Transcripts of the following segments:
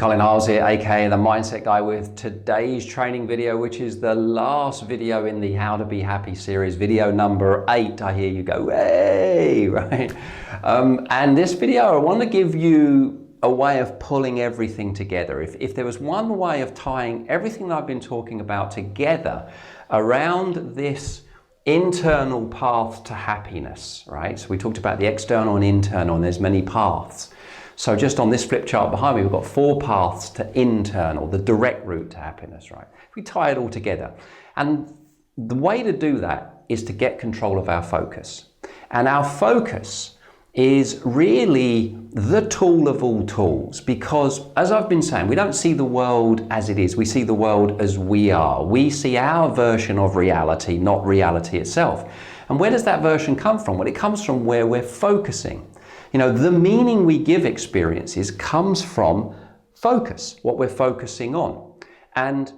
Colin Hiles here, aka the Mindset Guy, with today's training video, which is the last video in the How to Be Happy series, video number 8. I hear you go, hey, right? And this video, I want to give you a way of pulling everything together. If there was one way of tying everything that I've been talking about together around this internal path to happiness, right? So we talked about the external and internal, and there's many paths. So just on this flip chart behind me, we've got 4 paths to internal, the direct route to happiness, right? We tie it all together. And the way to do that is to get control of our focus. And our focus is really the tool of all tools, because as I've been saying, we don't see the world as it is. We see the world as we are. We see our version of reality, not reality itself. And where does that version come from? Well, it comes from where we're focusing. You know, the meaning we give experiences comes from focus, what we're focusing on. And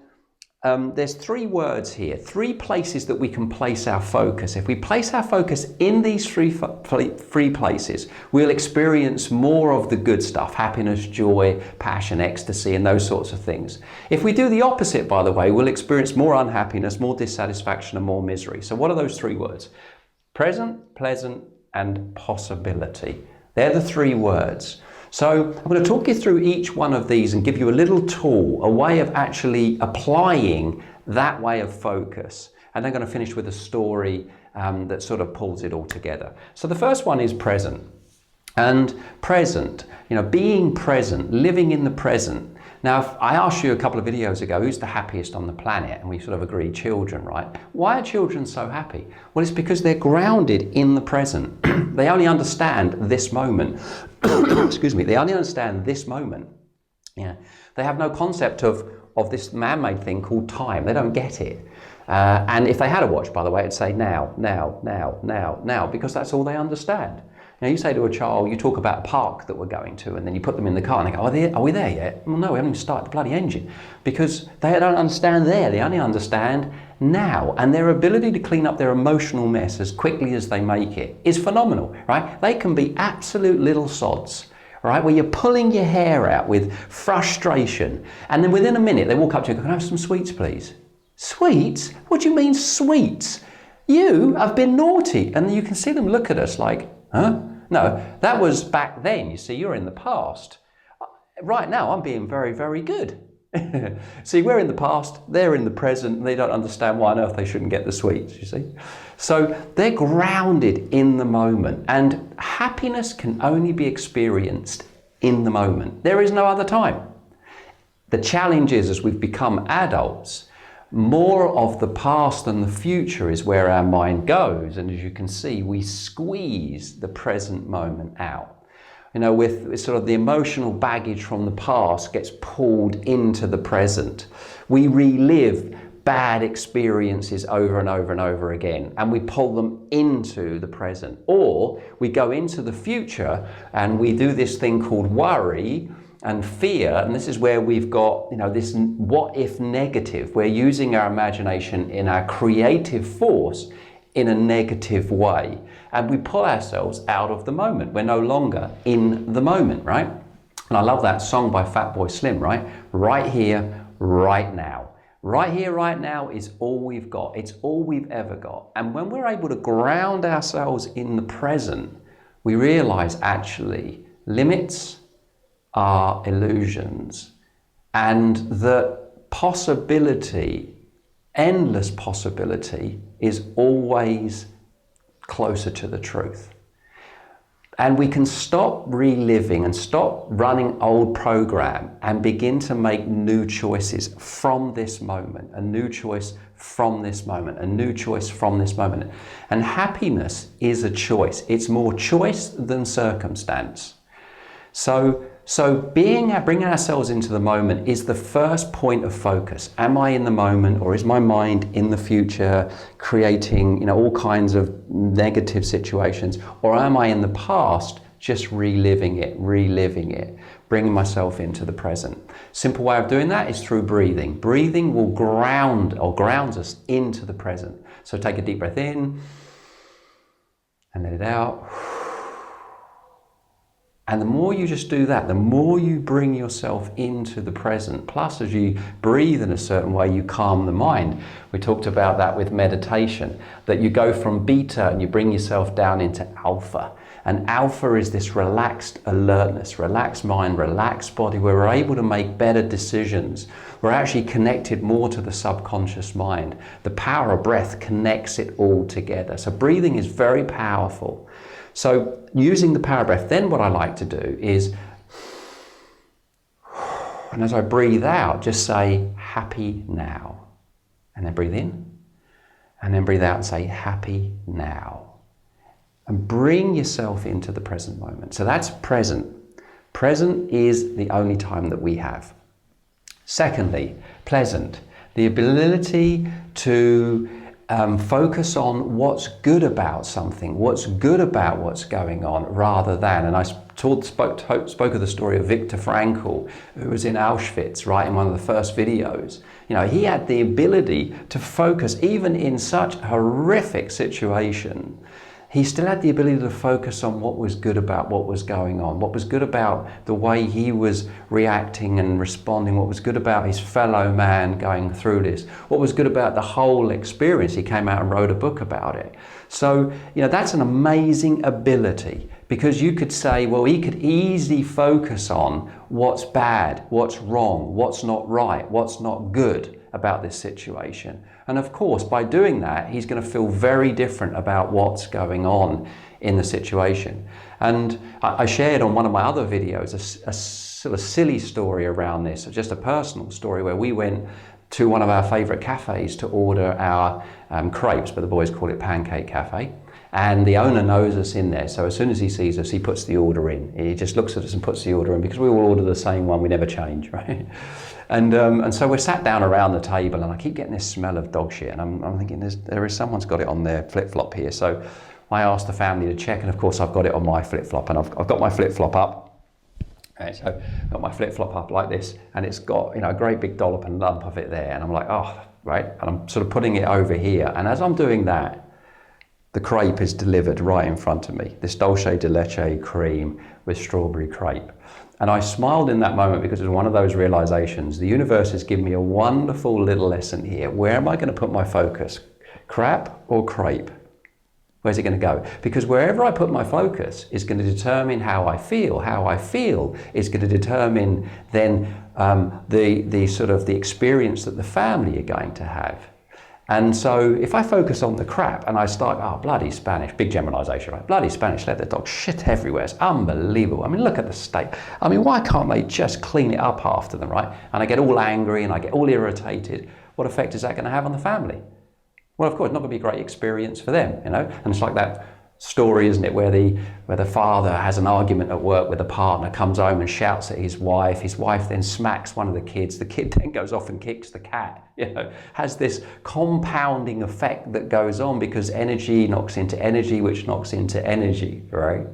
there's 3 words here, 3 places that we can place our focus. If we place our focus in these three places, we'll experience more of the good stuff, happiness, joy, passion, ecstasy, and those sorts of things. If we do the opposite, by the way, we'll experience more unhappiness, more dissatisfaction, and more misery. So what are those 3 words? Present, pleasant, and possibility. They're the 3 words. So I'm going to talk you through each one of these and give you a little tool, a way of actually applying that way of focus. And then I'm going to finish with a story that sort of pulls it all together. So the first one is present. And present, you know, being present, living in the present. Now, I asked you a couple of videos ago, who's the happiest on the planet? And we sort of agreed children, right? Why are children so happy? Well, it's because they're grounded in the present. They only understand this moment. Excuse me, they only understand this moment. Yeah. They have no concept of this man-made thing called time. They don't get it. And if they had a watch, by the way, it'd say now, now, now, now, now, because that's all they understand. Now, you say to a child, you talk about a park that we're going to, and then you put them in the car and they go, are we there yet? Well, no, we haven't even started the bloody engine, because they don't understand there. They only understand now. And their ability to clean up their emotional mess as quickly as they make it is phenomenal, right? They can be absolute little sods, right? Where you're pulling your hair out with frustration. And then within a minute, they walk up to you and go, can I have some sweets, please? Sweets? What do you mean sweets? You have been naughty. And you can see them look at us like, huh? No, that was back then. You see, you're in the past. Right now, I'm being very, very good. See, we're in the past, they're in the present, and they don't understand why on earth they shouldn't get the sweets, you see. So they're grounded in the moment, and happiness can only be experienced in the moment. There is no other time. The challenge is, as we've become adults, more of the past than the future is where our mind goes. And as you can see, we squeeze the present moment out. You know, with sort of the emotional baggage from the past gets pulled into the present. We relive bad experiences over and over and over again, and we pull them into the present. Or we go into the future and we do this thing called worry and fear, and this is where we've got, you know, this what if negative. We're using our imagination in our creative force in a negative way, and we pull ourselves out of the moment. We're no longer in the moment, right? And I love that song by Fatboy Slim, right? Right here, right now. Right here, right now is all we've got. It's all we've ever got. And when we're able to ground ourselves in the present, we realize actually limits are illusions, and that possibility, endless possibility, is always closer to the truth. And we can stop reliving and stop running old program and begin to make new choices from this moment, a new choice from this moment, a new choice from this moment. And happiness is a choice. It's more choice than circumstance. So bringing ourselves into the moment is the first point of focus. Am I in the moment, or is my mind in the future creating, you know, all kinds of negative situations? Or am I in the past just reliving it, bringing myself into the present? Simple way of doing that is through breathing. Breathing will grounds us into the present. So take a deep breath in and let it out. And the more you just do that, the more you bring yourself into the present. Plus, as you breathe in a certain way, you calm the mind. We talked about that with meditation, that you go from beta and you bring yourself down into alpha. And alpha is this relaxed alertness, relaxed mind, relaxed body, where we're able to make better decisions. We're actually connected more to the subconscious mind. The power of breath connects it all together. So breathing is very powerful. So using the power breath, then what I like to do is, and as I breathe out, just say happy now. And then breathe in, and then breathe out and say happy now. And bring yourself into the present moment. So that's present. Present is the only time that we have. Secondly, pleasant. The ability to focus on what's good about something, what's good about what's going on, rather than, and I spoke of the story of Viktor Frankl, who was in Auschwitz, right, in one of the first videos. You know, he had the ability to focus, even in such a horrific situation, he still had the ability to focus on what was good about what was going on, what was good about the way he was reacting and responding, what was good about his fellow man going through this, what was good about the whole experience. He came out and wrote a book about it. So, you know, that's an amazing ability, because you could say, well, he could easily focus on what's bad, what's wrong, what's not right, what's not good about this situation. And of course, by doing that, he's going to feel very different about what's going on in the situation. And I shared on one of my other videos a sort of silly story around this, just a personal story, where we went to one of our favorite cafes to order our crepes, but the boys call it Pancake Cafe. And the owner knows us in there, so as soon as he sees us, he puts the order in. He just looks at us and puts the order in, because we all order the same one, we never change, right? And so we're sat down around the table, and I keep getting this smell of dog shit, and I'm thinking someone's got it on their flip-flop here. So I asked the family to check, and of course I've got it on my flip-flop, and I've got my flip-flop up. And so I've got my flip-flop up like this, and it's got, you know, a great big dollop and lump of it there, and I'm like, oh, right, and I'm sort of putting it over here, and as I'm doing that, the crepe is delivered right in front of me, this dulce de leche cream with strawberry crepe. And I smiled in that moment, because it was one of those realizations. The universe has given me a wonderful little lesson here. Where am I going to put my focus? Crap or crepe? Where's it going to go? Because wherever I put my focus is going to determine how I feel. How I feel is going to determine then the sort of the experience that the family are going to have. And so if I focus on the crap and I start, oh, bloody Spanish, big generalization, right? Bloody Spanish, let their dog shit everywhere. It's unbelievable. I mean, look at the state. I mean, why can't they just clean it up after them, right? And I get all angry and I get all irritated. What effect is that going to have on the family? Well, of course, it's not going to be a great experience for them, you know? And it's like that story, isn't it, where the father has an argument at work with a partner, comes home and shouts at his wife then smacks one of the kids then goes off and kicks the cat. You know, has this compounding effect that goes on, because energy knocks into energy, which knocks into energy, right?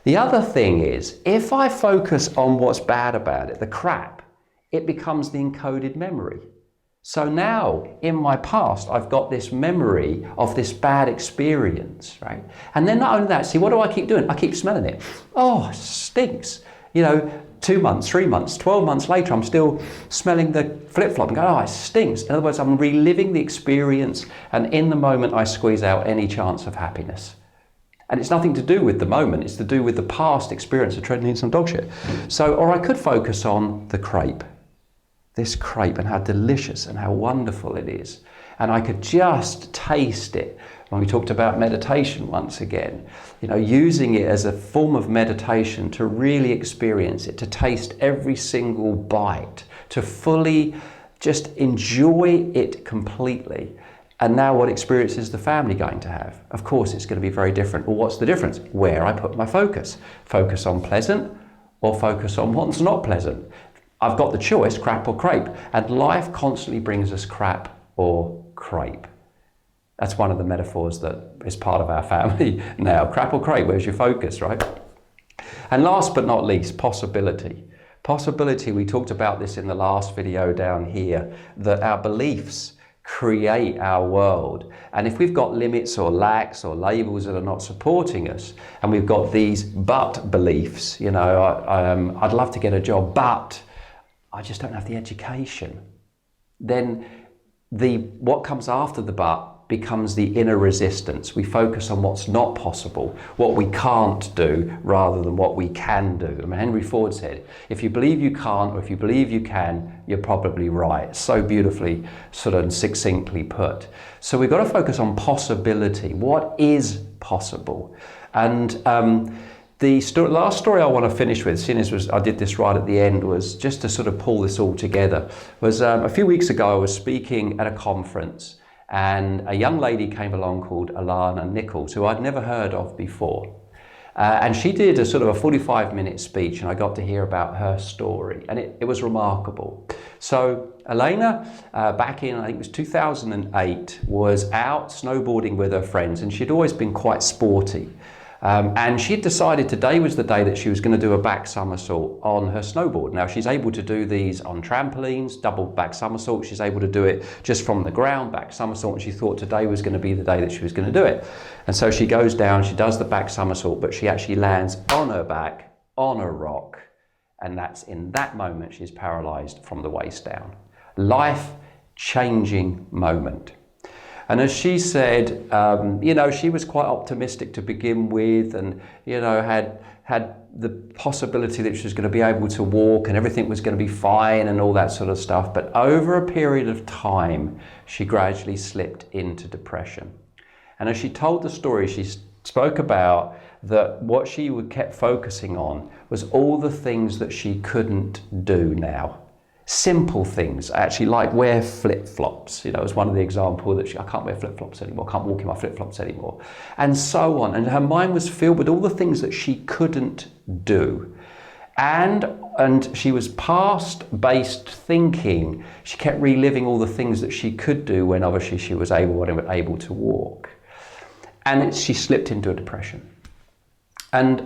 The other thing is, if I focus on what's bad about it, the crap, it becomes the encoded memory. So now, in my past, I've got this memory of this bad experience, right? And then not only that, see, what do I keep doing? I keep smelling it. Oh, it stinks. You know, 2 months, 3 months, 12 months later, I'm still smelling the flip-flop and going, oh, it stinks. In other words, I'm reliving the experience, and in the moment, I squeeze out any chance of happiness. And it's nothing to do with the moment, it's to do with the past experience of treading in some dog shit. So, or I could focus on the crepe. This crepe, and how delicious and how wonderful it is. And I could just taste it. When we talked about meditation once again, you know, using it as a form of meditation to really experience it, to taste every single bite, to fully just enjoy it completely. And now what experience is the family going to have? Of course, it's going to be very different. Well, what's the difference? Where I put my focus. Focus on pleasant or focus on what's not pleasant. I've got the choice, crap or crepe, and life constantly brings us crap or crepe. That's one of the metaphors that is part of our family now. Crap or crepe, where's your focus, right? And last but not least, possibility. Possibility, we talked about this in the last video down here, that our beliefs create our world. And if we've got limits or lacks or labels that are not supporting us, and we've got these but beliefs, you know, I'd love to get a job, but I just don't have the education, then what comes after the but becomes the inner resistance. We focus on what's not possible, what we can't do, rather than what we can do. I mean, Henry Ford said, if you believe you can't, or if you believe you can, you're probably right. So beautifully sort of succinctly put. So we've got to focus on possibility. What is possible? And the last story I want to finish with, seeing as I did this right at the end, was just to sort of pull this all together, was a few weeks ago I was speaking at a conference, and a young lady came along called Alana Nichols, who I'd never heard of before. And she did a sort of a 45-minute speech, and I got to hear about her story, and it was remarkable. So Elena, back in, I think it was 2008, was out snowboarding with her friends, and she'd always been quite sporty. And she'd decided today was the day that she was going to do a back somersault on her snowboard. Now, she's able to do these on trampolines, double back somersault. She's able to do it just from the ground, back somersault, and she thought today was going to be the day that she was going to do it. And so she goes down, she does the back somersault, but she actually lands on her back, on a rock, and that's in that moment she's paralyzed from the waist down. Life-changing moment. And as she said, you know, she was quite optimistic to begin with, and, you know, had the possibility that she was going to be able to walk and everything was going to be fine and all that sort of stuff. But over a period of time, she gradually slipped into depression. And as she told the story, she spoke about that what she kept focusing on was all the things that she couldn't do now. Simple things, actually, like wear flip-flops, you know, was one of the examples that I can't wear flip-flops anymore, I can't walk in my flip-flops anymore, and so on. And her mind was filled with all the things that she couldn't do. And she was past-based thinking. She kept reliving all the things that she could do when obviously she was able to walk. And she slipped into a depression. And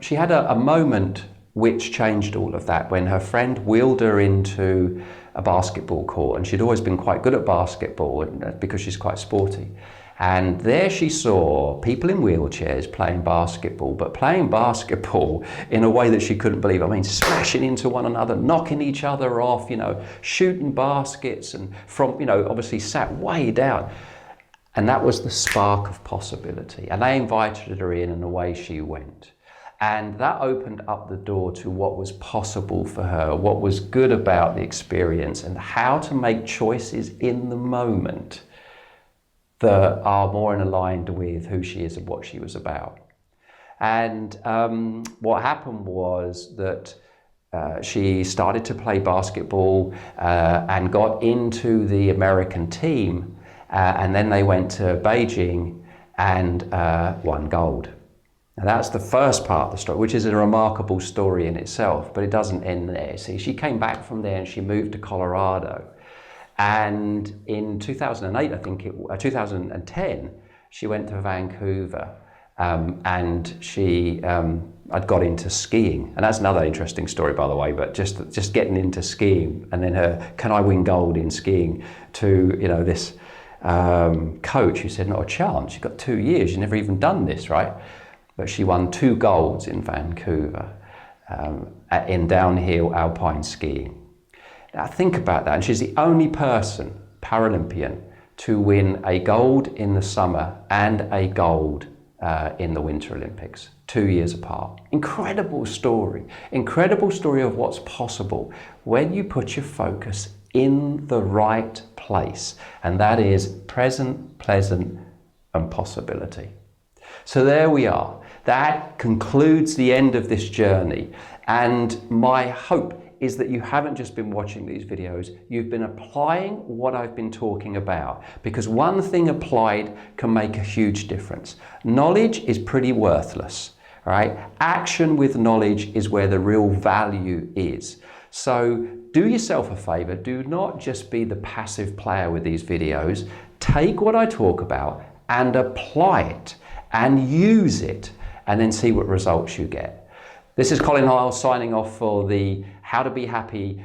she had a moment which changed all of that when her friend wheeled her into a basketball court, and she'd always been quite good at basketball because she's quite sporty. And there she saw people in wheelchairs playing basketball, but playing basketball in a way that she couldn't believe. I mean, smashing into one another, knocking each other off, you know, shooting baskets, and from, you know, obviously sat way down. And that was the spark of possibility. And they invited her in, and away she went. And that opened up the door to what was possible for her, what was good about the experience, and how to make choices in the moment that are more aligned with who she is and what she was about. And what happened was that she started to play basketball and got into the American team, and then they went to Beijing and won gold. Now that's the first part of the story, which is a remarkable story in itself, but it doesn't end there. See, she came back from there and she moved to Colorado. And in 2008, I think 2010, she went to Vancouver and she had got into skiing. And that's another interesting story, by the way, but just getting into skiing, and then her, can I win gold in skiing, to, you know, this coach who said, not a chance, you've got 2 years, you've never even done this, right? But she won 2 golds in Vancouver in downhill alpine skiing. Now think about that, and she's the only person, Paralympian, to win a gold in the summer and a gold in the Winter Olympics, 2 years apart. Incredible story of what's possible when you put your focus in the right place, and that is present, pleasant, and possibility. So there we are. That concludes the end of this journey. And my hope is that you haven't just been watching these videos, you've been applying what I've been talking about, because one thing applied can make a huge difference. Knowledge is pretty worthless, right? Action with knowledge is where the real value is. So do yourself a favor, do not just be the passive player with these videos. Take what I talk about and apply it and use it, and then see what results you get. This is Colin Hiles signing off for the How to Be Happy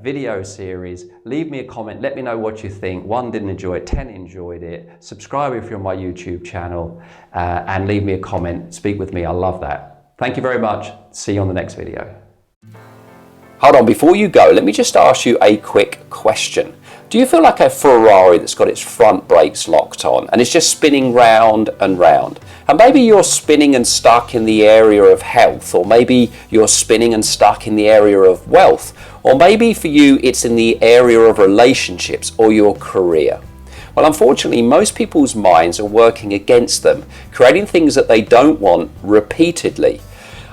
video series. Leave me a comment, let me know what you think. 1 didn't enjoy it, 10 enjoyed it. Subscribe if you're on my YouTube channel, and leave me a comment, speak with me, I love that. Thank you very much, see you on the next video. Hold on, before you go, let me just ask you a quick question. Do you feel like a Ferrari that's got its front brakes locked on and it's just spinning round and round? And maybe you're spinning and stuck in the area of health, or maybe you're spinning and stuck in the area of wealth, or maybe for you it's in the area of relationships or your career. Well, unfortunately, most people's minds are working against them, creating things that they don't want repeatedly.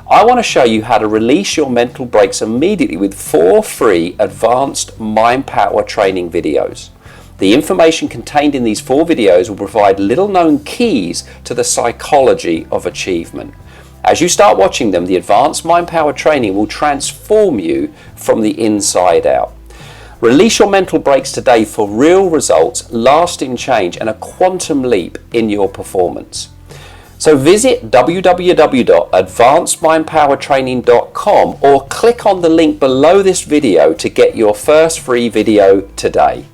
I want to show you how to release your mental brakes immediately with 4 free advanced mind power training videos. The information contained in these 4 videos will provide little known keys to the psychology of achievement. As you start watching them, the advanced mind power training will transform you from the inside out. Release your mental brakes today for real results, lasting change, and a quantum leap in your performance. So visit www.advancedmindpowertraining.com or click on the link below this video to get your first free video today.